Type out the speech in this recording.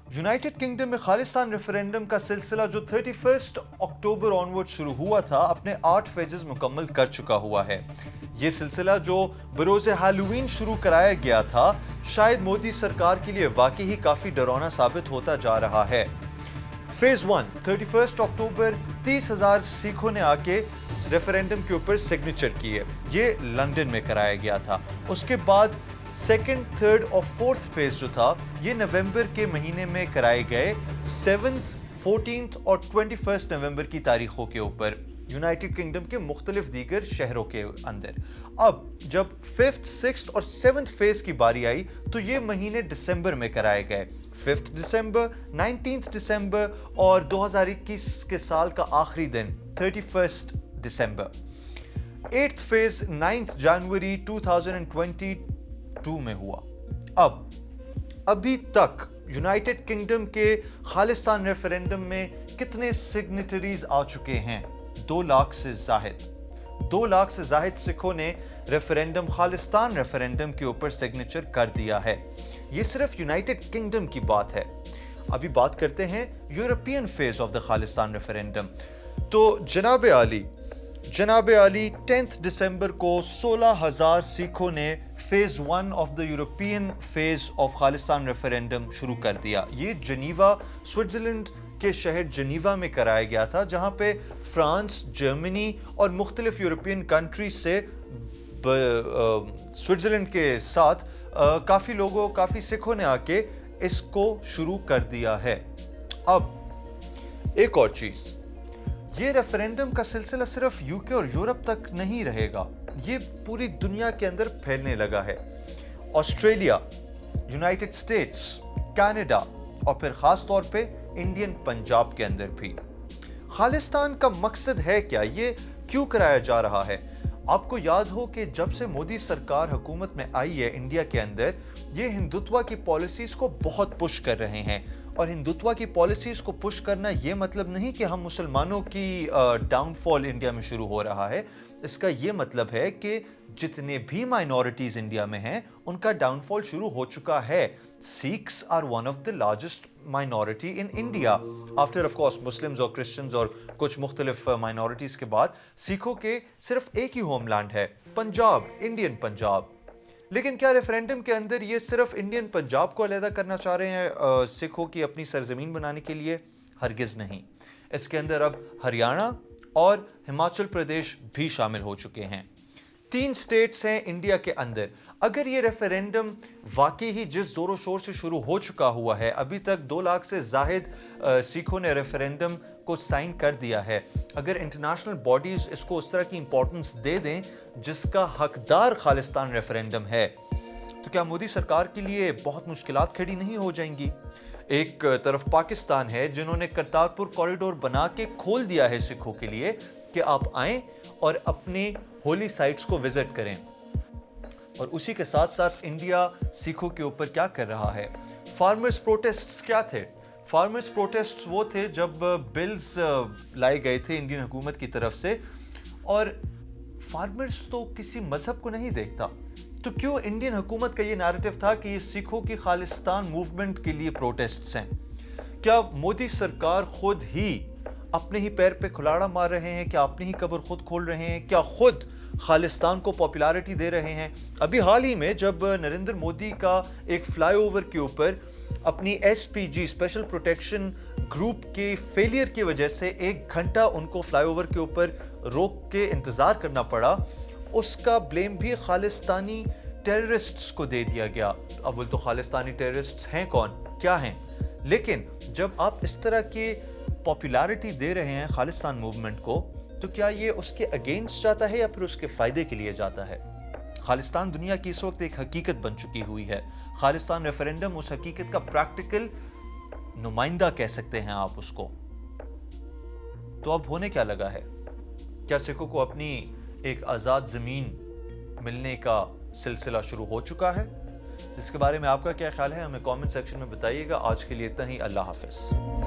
United kingdom में Khalistan referendum का सिलसिला जो 31 अक्टूबर ऑनवर्ड शुरू हुआ था अपने 8 फेजेस मुकम्मल कर चुका हुआ है। ये सिलसिला जो बरोज़ हैलोवीन शुरू कराया गया था शायद मोदी सरकार के लिए वाकई ही काफ़ी डरावना साबित होता जा रहा है। फेज 1 31 अक्टूबर 30,000 सिखों ने आके रेफरेंडम के ऊपर सिग्नेचर किए। ये लंदन में कराया गया था। उसके बाद सेकंड, थर्ड और फोर्थ फेज जो था ये नवंबर के महीने में कराए गए 7th, 14th और 21 नवंबर की तारीखों के ऊपर यूनाइटेड किंगडम के मुख्तलिफ दीगर शहरों के अंदर। अब जब 5th, 6th और 7th फेज की बारी आई तो ये महीने दिसंबर में कराए गए। 5th दिसंबर, 19th दिसंबर और 2021 के साल का आखिरी दिन 31 दिसंबर। 8th फेज 9th जनवरी 2022 में हुआ। अब अभी तक यूनाइटेड किंगडम के खालिस्तान रेफरेंडम में कितने सिग्नेटरीज आ चुके हैं? 2 लाख से जाहिद। 2 लाख से जाहिद सिखों ने रेफरेंडम खालिस्तान रेफरेंडम के ऊपर सिग्नेचर कर दिया है। ये सिर्फ यूनाइटेड किंगडम की बात है। अभी बात करते हैं European phase of the Khalistan referendum. तो जनाब आली 10 दिसंबर को 16,000 सिखों ने phase 1 of the European phase of Khalistan referendum शुरू कर दिया। ये जेनीवा, स्विट्जरलैंड के शहर जेनीवा में कराया गया था, जहां पे फ्रांस, जर्मनी और मुख्तलिफ यूरोपियन कंट्रीज से स्विट्जरलैंड के साथ काफ़ी सिखों ने आके इसको शुरू कर दिया है। अब एक और चीज़, ये रेफरेंडम का सिलसिला सिर्फ यूके और यूरोप तक नहीं रहेगा, ये पूरी दुनिया के अंदर फैलने लगा है। ऑस्ट्रेलिया, यूनाइटेड स्टेट्स, कनाडा और फिर खास तौर पे इंडियन पंजाब के अंदर भी। खालिस्तान का मकसद है क्या? ये क्यों कराया जा रहा है? आपको याद हो कि जब से मोदी सरकार हुकूमत में आई है इंडिया के अंदर, ये हिंदुत्व की पॉलिसीज को बहुत पुश कर रहे हैं। और हिंदुत्व की पॉलिसीज को पुश करना ये मतलब नहीं कि हम मुसलमानों की डाउनफॉल इंडिया में शुरू हो रहा है। इसका ये मतलब है कि जितने भी माइनॉरिटीज इंडिया में हैं उनका डाउनफॉल शुरू हो चुका है। Sikhs are one of the largest minority in India after of course Muslims और क्रिश्चियंस और कुछ मुख्तलिफ माइनॉरिटीज के बाद सिखों के सिर्फ एक ही होमलैंड है, पंजाब, इंडियन पंजाब। लेकिन क्या रेफरेंडम के अंदर ये सिर्फ इंडियन पंजाब को अलहदा करना चाह रहे हैं सिखों की अपनी सरजमीन बनाने के लिए? हरगिज नहीं। इसके अंदर अब हरियाणा और हिमाचल प्रदेश भी शामिल हो चुके हैं। 3 स्टेट्स हैं इंडिया के अंदर। अगर ये रेफरेंडम वाकई ही जिस जोरों शोर से शुरू हो चुका हुआ है, अभी तक 2 लाख से जाहिद सिखों ने रेफरेंडम को साइन कर दिया है, अगर इंटरनेशनल बॉडीज इसको उस तरह की इंपॉर्टेंस दे दें जिसका हकदार खालिस्तान रेफरेंडम है, तो क्या मोदी सरकार के लिए बहुत मुश्किलात खड़ी नहीं हो जाएंगी? एक तरफ पाकिस्तान है जिन्होंने करतारपुर कॉरिडोर बना के खोल दिया है सिखों के लिए कि आप आएं और अपने होली साइट्स को विजिट करें, और उसी के साथ साथ इंडिया सिखों के ऊपर क्या कर रहा है? फार्मर्स प्रोटेस्ट्स क्या थे? फार्मर्स प्रोटेस्ट्स वो थे जब बिल्स लाए गए थे इंडियन हुकूमत की तरफ से, और फार्मर्स तो किसी मजहब को नहीं देखता, तो क्यों इंडियन हुकूमत का ये नैरेटिव था कि ये सिखों की खालिस्तान मूवमेंट के लिए प्रोटेस्ट्स हैं? क्या मोदी सरकार खुद ही अपने ही पैर पे कुल्हाड़ा मार रहे हैं? क्या अपनी ही कब्र खुद खोल रहे हैं? क्या खुद खालिस्तान को पॉपुलैरिटी दे रहे हैं? अभी हाल ही में जब नरेंद्र मोदी का एक फ्लाईओवर के ऊपर अपनी एसपीजी स्पेशल प्रोटेक्शन ग्रुप के फेलियर की वजह से 1 घंटा उनको फ्लाईओवर के ऊपर रोक के इंतजार करना पड़ा, उसका ब्लेम भी खालिस्तानी टेररिस्ट्स को दे दिया गया। अब बोल तो खालिस्तानी टेररिस्ट्स हैं कौन, क्या हैं? लेकिन जब आप इस तरह के पॉपुलैरिटी दे रहे हैं खालिस्तान मूवमेंट को, तो क्या ये उसके अगेंस्ट जाता है या फिर उसके फायदे के लिए जाता है? खालिस्तान दुनिया की इस वक्त एक हकीकत बन चुकी हुई है। खालिस्तान रेफरेंडम उस हकीकत का प्रैक्टिकल नुमाइंदा कह सकते हैं आप उसको। तो अब होने क्या लगा है? क्या सिखों को अपनी एक आज़ाद ज़मीन मिलने का सिलसिला शुरू हो चुका है? इसके बारे में आपका क्या ख्याल है? हमें कमेंट सेक्शन में बताइएगा। आज के लिए इतना ही। अल्लाह हाफिज़।